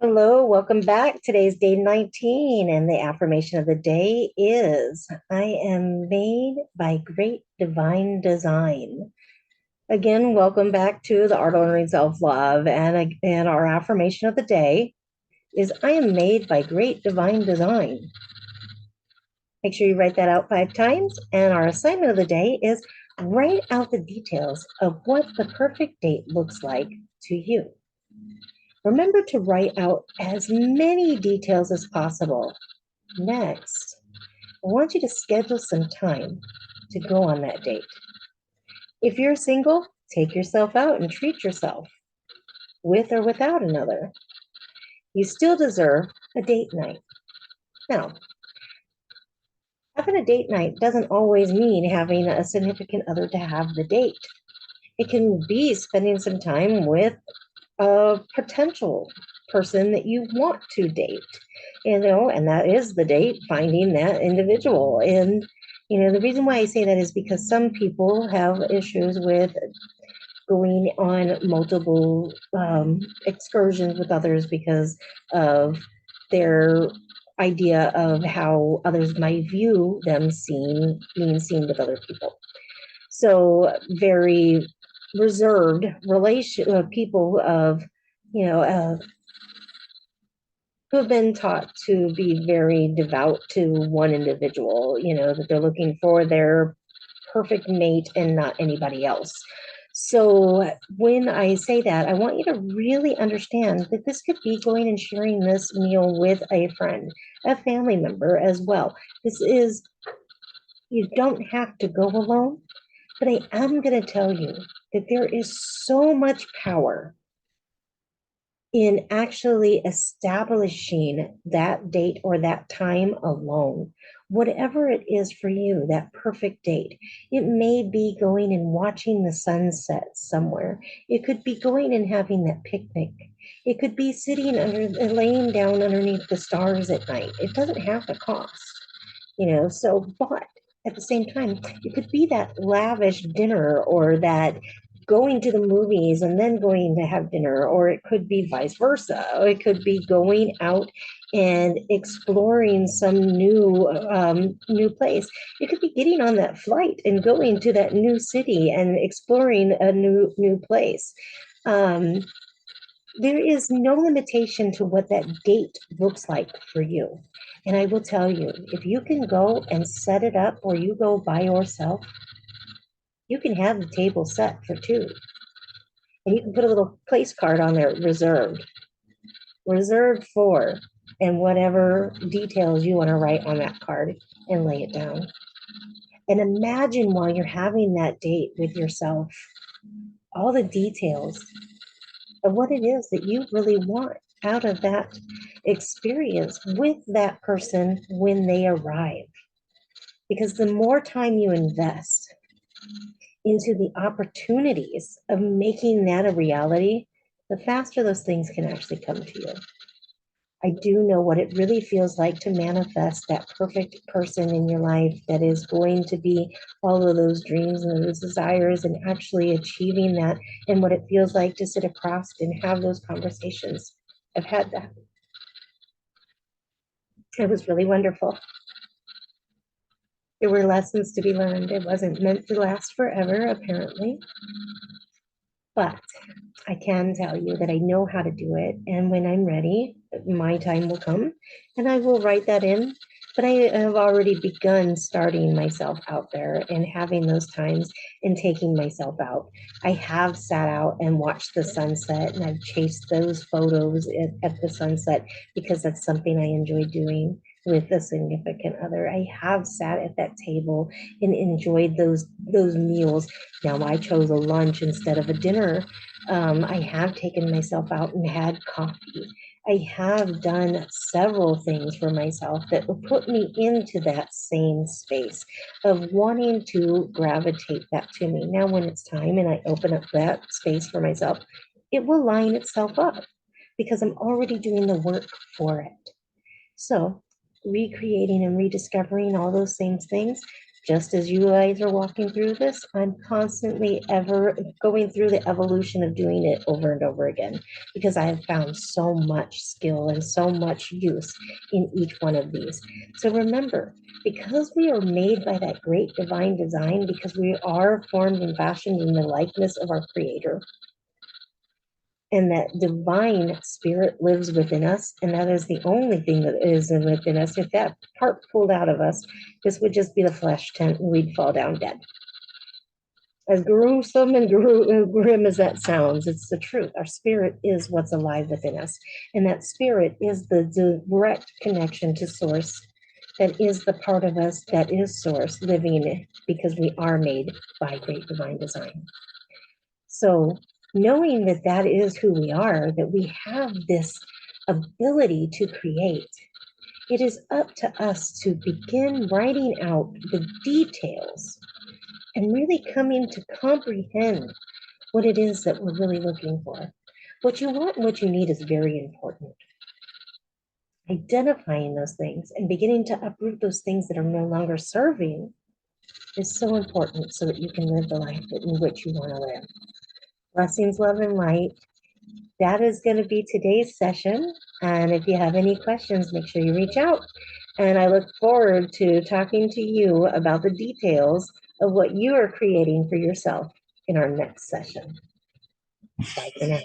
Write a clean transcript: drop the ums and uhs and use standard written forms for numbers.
Hello, welcome back. Today's day 19, and the affirmation of the day is I am made by great divine design. Again, welcome back to the Art of Honoring Self-Love. And our affirmation of the day is I am made by great divine design. Make sure you write that out 5 times. And our assignment of the day is write out the details of what the perfect date looks like to you. Remember to write out as many details as possible. Next, I want you to schedule some time to go on that date. If you're single, take yourself out and treat yourself, with or without another. You still deserve a date night. Now, having a date night doesn't always mean having a significant other to have the date. It can be spending some time with a potential person that you want to date, and that is the date, finding that individual. And the reason why I say that is because some people have issues with going on multiple excursions with others because of their idea of how others might view them being seen with other people. So very reserved people of you know who have been taught to be very devout to one individual, that they're looking for their perfect mate and not anybody else. So when I say that, I want you to really understand that this could be going and sharing this meal with a friend, a family member as well. You don't have to go alone, but I am going to tell you that there is so much power in actually establishing that date or that time alone, whatever it is for you, that perfect date. It may be going and watching the sunset somewhere. It could be going and having that picnic. It could be laying down underneath the stars at night. It doesn't have to cost, but at the same time, it could be that lavish dinner or that going to the movies and then going to have dinner, or it could be vice versa. It could be going out and exploring some new place. It could be getting on that flight and going to that new city and exploring a new place. Um, there is no limitation to what that date looks like for you. And I will tell you, if you can go and set it up or you go by yourself, you can have the table set for two. And you can put a little place card on there, reserved for, and whatever details you want to write on that card and lay it down. And imagine while you're having that date with yourself, all the details of what it is that you really want out of that experience with that person when they arrive. Because the more time you invest into the opportunities of making that a reality, the faster those things can actually come to you. I do know what it really feels like to manifest that perfect person in your life that is going to be all of those dreams and those desires and actually achieving that, and what it feels like to sit across and have those conversations. I've had that. It was really wonderful. There were lessons to be learned. It wasn't meant to last forever, apparently. But I can tell you that I know how to do it. And when I'm ready, my time will come and I will write that in. But I have already begun starting myself out there and having those times and taking myself out. I have sat out and watched the sunset, and I've chased those photos at the sunset because that's something I enjoy doing with a significant other. I have sat at that table and enjoyed those meals. Now I chose a lunch instead of a dinner. I have taken myself out and had coffee. I have done several things for myself that will put me into that same space of wanting to gravitate that to me. Now, when it's time and I open up that space for myself, it will line itself up because I'm already doing the work for it. So, recreating and rediscovering all those same things, Just as you guys are walking through this, I'm constantly ever going through the evolution of doing it over and over again, because I have found so much skill and so much use in each one of these. So remember, because we are made by that great divine design, because we are formed and fashioned in the likeness of our Creator, and that divine spirit lives within us, and that is the only thing that is within us. If that part pulled out of us, this would just be the flesh tent, and we'd fall down dead. As gruesome and grim as that sounds, it's the truth. Our spirit is what's alive within us, and that spirit is the direct connection to source. That is the part of us that is source living, because we are made by great divine design. So knowing that that is who we are, that we have this ability to create, it is up to us to begin writing out the details and really coming to comprehend what it is that we're really looking for. What you want and what you need is very important. Identifying those things and beginning to uproot those things that are no longer serving is so important, so that you can live the life in which you want to live. Blessings, love, and light. That is going to be today's session. And if you have any questions, make sure you reach out. And I look forward to talking to you about the details of what you are creating for yourself in our next session. Bye for now.